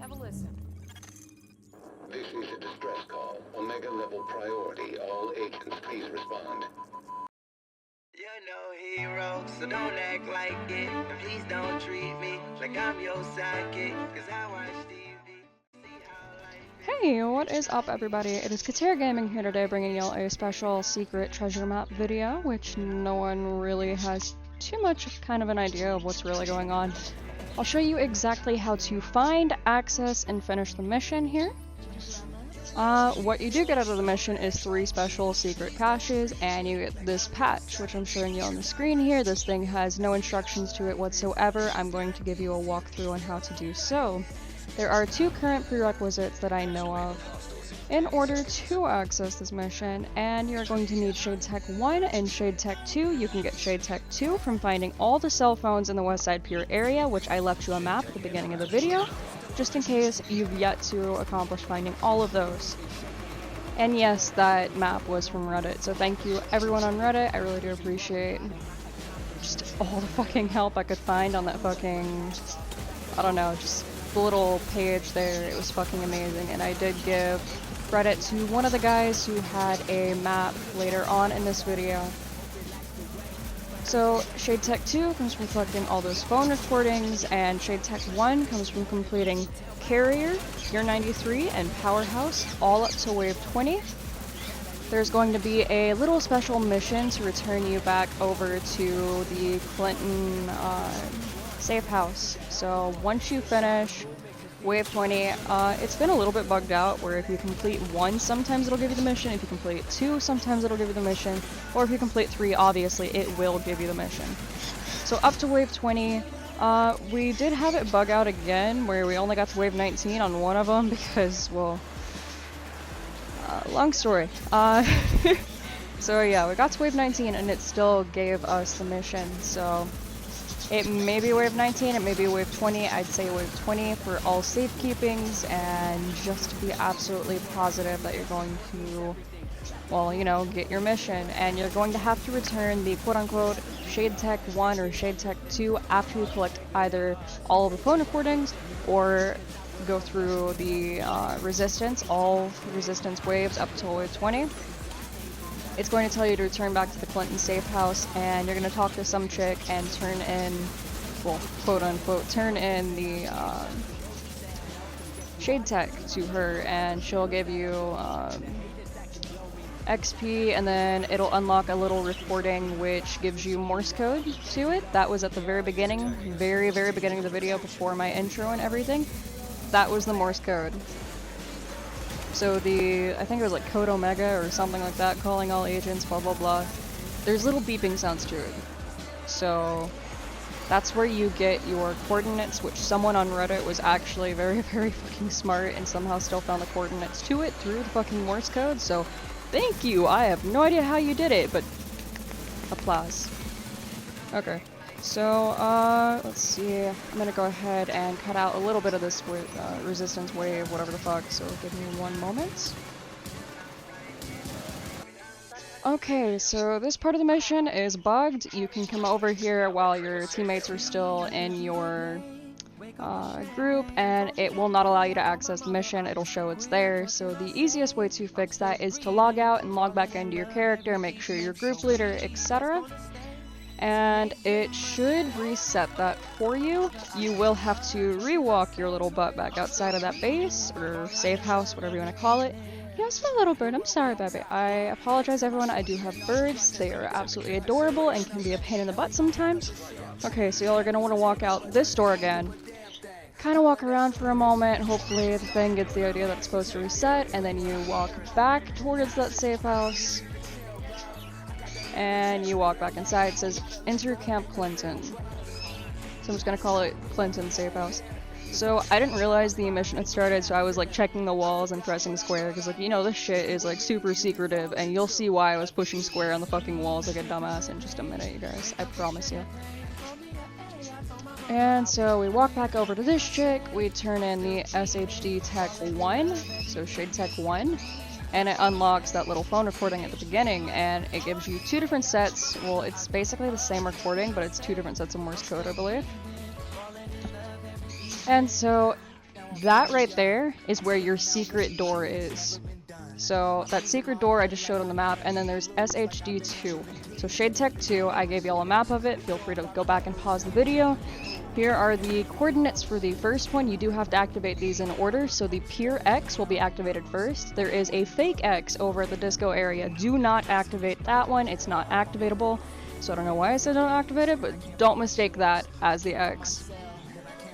Have a listen. This is a distress call. Omega level priority. All agents, please respond. You're no hero, so don't act like it. And please don't treat me like I'm your sidekick. Cause I watch TV. Hey, what is up everybody? It is KATAIR Gaming here today, bringing y'all a special secret treasure map video, which no one really has too much kind of an idea of what's really going on. I'll show you exactly how to find, access, and finish the mission here. What you do get out of the mission is 3 special secret caches, and you get this patch, which I'm showing you on the screen here. This thing has no instructions to it whatsoever. I'm going to give you a walkthrough on how to do so. There are 2 current prerequisites that I know of in order to access this mission, and you're going to need Shade Tech 1 and Shade Tech 2. You can get Shade Tech 2 from finding all the cell phones in the Westside Pier area, which I left you a map at the beginning of the video, just in case you've yet to accomplish finding all of those. And yes, that map was from Reddit, so thank you everyone on Reddit. I really do appreciate just all the fucking help I could find on that fucking, I don't know, just the little page there. It was fucking amazing, and I did give credit to one of the guys who had a map later on in this video. So Shade Tech 2 comes from collecting all those phone recordings, and Shade Tech 1 comes from completing Carrier, Pier 93, and Powerhouse, all up to Wave 20. There's going to be a little special mission to return you back over to the Clinton safe house. So once you finish Wave 20, it's been a little bit bugged out, where if you complete 1, sometimes it'll give you the mission, if you complete 2, sometimes it'll give you the mission, or if you complete 3, obviously it will give you the mission. So up to Wave 20, we did have it bug out again, where we only got to Wave 19 on one of them, because, well, long story. So yeah, we got to Wave 19 and it still gave us the mission, so it may be Wave 19, it may be Wave 20, I'd say Wave 20 for all safekeepings, and just to be absolutely positive that you're going to, well, you know, get your mission. And you're going to have to return the quote-unquote Shade Tech 1 or Shade Tech 2 after you collect either all of the phone recordings, or go through the resistance, all resistance waves up to Wave 20. It's going to tell you to return back to the Clinton safe house, and you're going to talk to some chick and turn in, well, quote unquote, turn in the Shade Tech to her, and she'll give you XP, and then it'll unlock a little recording which gives you Morse code to it. That was at the very beginning, very beginning of the video, before my intro and everything. That was the Morse code. So I think it was like Code Omega or something like that, calling all agents, blah blah blah. There's little beeping sounds to it. So that's where you get your coordinates, which someone on Reddit was actually very fucking smart and somehow still found the coordinates to it through the fucking Morse code. So thank you. I have no idea how you did it, but applause. Okay. So, let's see, I'm gonna go ahead and cut out a little bit of this resistance wave, whatever the fuck, so give me 1 moment. Okay, so this part of the mission is bugged. You can come over here while your teammates are still in your group, and it will not allow you to access the mission. It'll show it's there. So the easiest way to fix that is to log out and log back into your character, make sure you're group leader, etc. And it should reset that for you. You will have to rewalk your little butt back outside of that base, or safe house, whatever you want to call it. Yes, my little bird, I'm sorry, baby. I apologize, everyone, I do have birds. They are absolutely adorable and can be a pain in the butt sometimes. Okay, so y'all are going to want to walk out this door again. Kind of walk around for a moment, hopefully the thing gets the idea that it's supposed to reset, and then you walk back towards that safe house. And you walk back inside. It says enter Camp Clinton, so I'm just gonna call it Clinton safe house. So I didn't realize the mission had started, so I was like checking the walls and pressing square, because, like, you know, this shit is like super secretive, and you'll see why I was pushing square on the fucking walls like a dumbass in just a minute, you guys, I promise you. And so we walk back over to this chick, we turn in the SHD Tech 1, so Shade Tech 1, and it unlocks that little phone recording at the beginning, and it gives you 2 different sets. Well, it's basically the same recording, but it's 2 different sets of Morse code, I believe. And so that right there is where your secret door is. So that secret door I just showed on the map, and then there's SHD2. So Shade Tech 2, I gave y'all a map of it. Feel free to go back and pause the video. Here are the coordinates for the first one. You do have to activate these in order, so the pure X will be activated first. There is a fake X over at the disco area. Do not activate that one, it's not activatable. So I don't know why I said don't activate it, but don't mistake that as the X.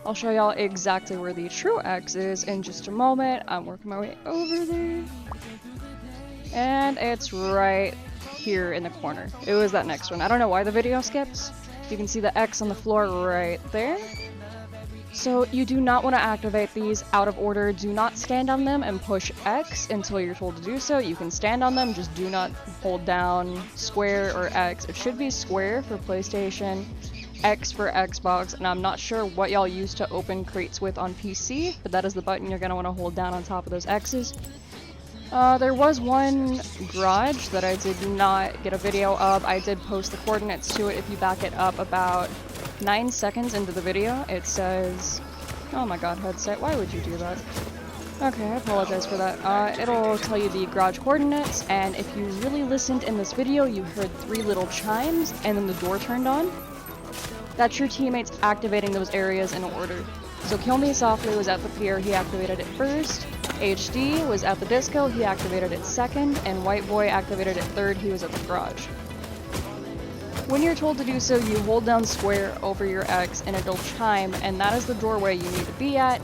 I'll show y'all exactly where the true X is in just a moment. I'm working my way over there. And it's right here in the corner. It was that next one. I don't know why the video skips. You can see the X on the floor right there. So you do not want to activate these out of order. Do not stand on them and push X until you're told to do so. You can stand on them, just do not hold down square or X. It should be square for PlayStation, X for Xbox, and I'm not sure what y'all used to open crates with on PC, but that is the button you're going to want to hold down on top of those X's. There was one garage that I did not get a video of. I did post the coordinates to it. If you back it up about 9 seconds into the video, it says, oh my god, headset, why would you do that? Okay, I apologize for that. It'll tell you the garage coordinates, and if you really listened in this video, you heard 3 little chimes, and then the door turned on. That's your teammates activating those areas in order. So Kill Me Softly was at the pier, he activated it first. HD was at the disco, he activated it second, and White Boy activated it third, he was at the garage. When you're told to do so, you hold down square over your X and it'll chime, and that is the doorway you need to be at.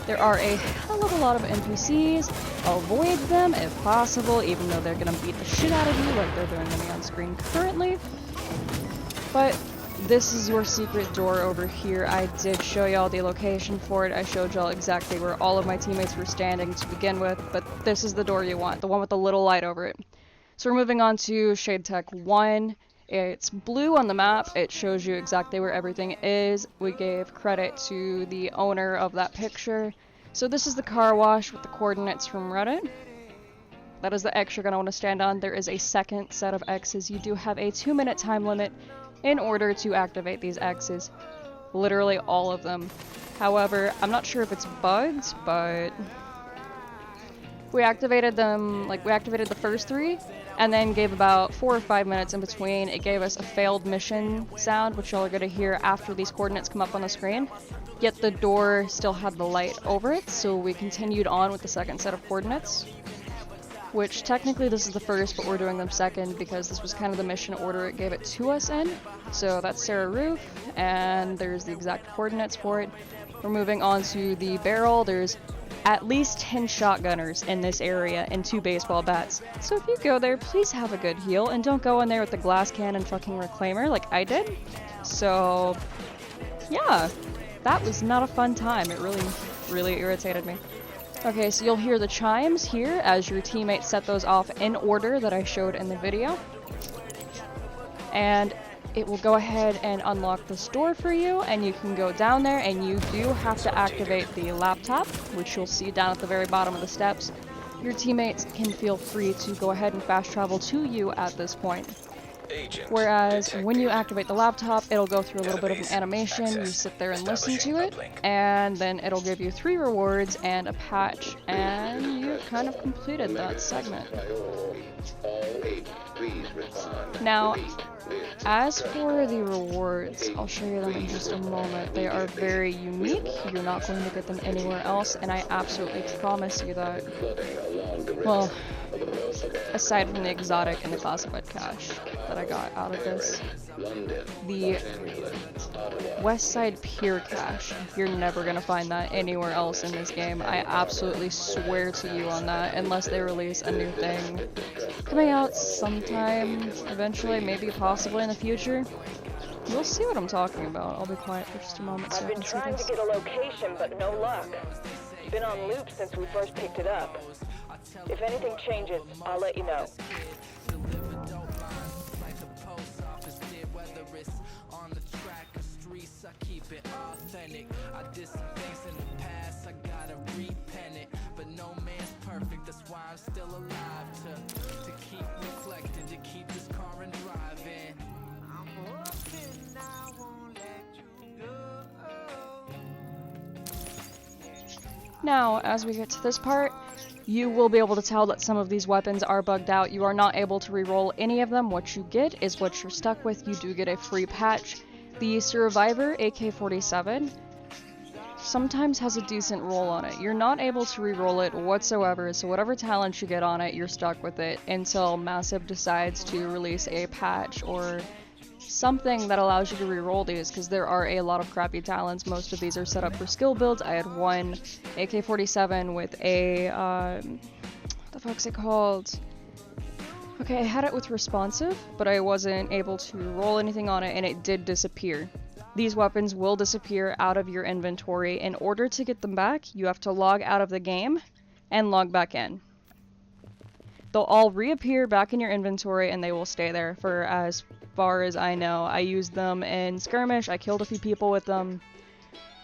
There are a hell of a lot of NPCs. Avoid them if possible, even though they're gonna beat the shit out of you like they're doing to me on screen currently. But this is your secret door over here. I did show y'all the location for it. I showed y'all exactly where all of my teammates were standing to begin with, but this is the door you want, the one with the little light over it. So we're moving on to Shade Tech 1. It's blue on the map. It shows you exactly where everything is. We gave credit to the owner of that picture. So this is the car wash with the coordinates from Reddit. That is the X you're going to want to stand on. There is a second set of X's. You do have a 2-minute time limit in order to activate these X's. Literally all of them. However, I'm not sure if it's bugged, but we activated them, like we activated the first 3 and then gave about 4 or 5 minutes in between. It gave us a failed mission sound, which y'all are going to hear after these coordinates come up on the screen. Yet the door still had the light over it, so we continued on with the second set of coordinates. Which technically this is the first, but we're doing them second because this was kind of the mission order it gave it to us in. So that's Sarah Roof, and there's the exact coordinates for it. We're moving on to the barrel. There's at least 10 shotgunners in this area and 2 baseball bats. So if you go there, please have a good heal, and don't go in there with the glass cannon fucking reclaimer like I did. So yeah, that was not a fun time. It really irritated me. Okay, so you'll hear the chimes here as your teammates set those off in order that I showed in the video. And it will go ahead and unlock this door for you, and you can go down there, and you do have to activate the laptop, which you'll see down at the very bottom of the steps. Your teammates can feel free to go ahead and fast travel to you at this point. Whereas when you activate the laptop, it'll go through a little bit of an animation. You sit there and listen to it, and then it'll give you 3 rewards and a patch, and you kind of completed that segment. Now, as for the rewards, I'll show you them in just a moment. They are very unique. You're not going to get them anywhere else, and I absolutely promise you that. Well, aside from the exotic and the classified cache that I got out of this, the West Side Pier cache, you're never going to find that anywhere else in this game. I absolutely swear to you on that, unless they release a new thing coming out sometime eventually, maybe possibly in the future. You'll see what I'm talking about. I'll be quiet for just a moment so I can see this. I've been trying to get a location, but no luck. It's been on loop since we first picked it up. If anything changes, I'll let you know. Now, as we get to this part, you will be able to tell that some of these weapons are bugged out. You are not able to reroll any of them. What you get is what you're stuck with. You do get a free patch. The Survivor AK-47 sometimes has a decent roll on it. You're not able to reroll it whatsoever, so whatever talent you get on it, you're stuck with it until Massive decides to release a patch or something that allows you to reroll these, because there are a lot of crappy talents. Most of these are set up for skill builds. I had one AK-47 with a, what the fuck's it called? Okay, I had it with responsive, but I wasn't able to roll anything on it, and it did disappear. These weapons will disappear out of your inventory. In order to get them back, you have to log out of the game and log back in. They'll all reappear back in your inventory, and they will stay there for as far as I know. I used them in skirmish, I killed a few people with them.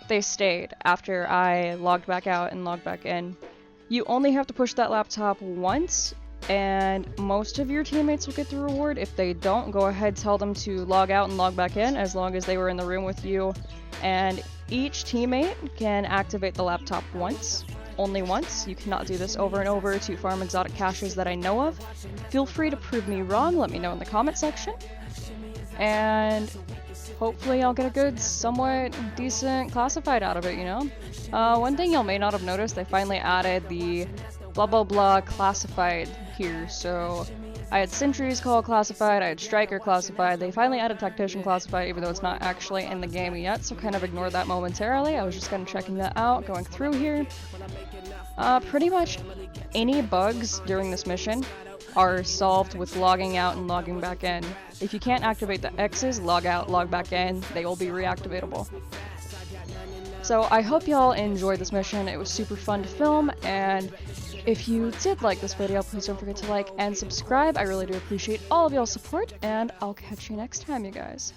They stayed after I logged back out and logged back in. You only have to push that laptop once, and most of your teammates will get the reward. If they don't, go ahead, tell them to log out and log back in, as long as they were in the room with you. And each teammate can activate the laptop once. Only once. You cannot do this over and over to farm exotic caches that I know of. Feel free to prove me wrong, let me know in the comment section. And hopefully I'll get a good, somewhat decent classified out of it, you know? One thing y'all may not have noticed, they finally added the blah blah blah classified here. So I had Sentries Call classified, I had Striker classified, they finally added Tactician classified, even though it's not actually in the game yet, so kind of ignore that momentarily. I was just kind of checking that out, going through here. Pretty much any bugs during this mission are solved with logging out and logging back in. If you can't activate the X's, log out, log back in, they will be reactivatable. So I hope y'all enjoyed this mission. It was super fun to film, and if you did like this video, please don't forget to like and subscribe. I really do appreciate all of y'all's support, and I'll catch you next time, you guys.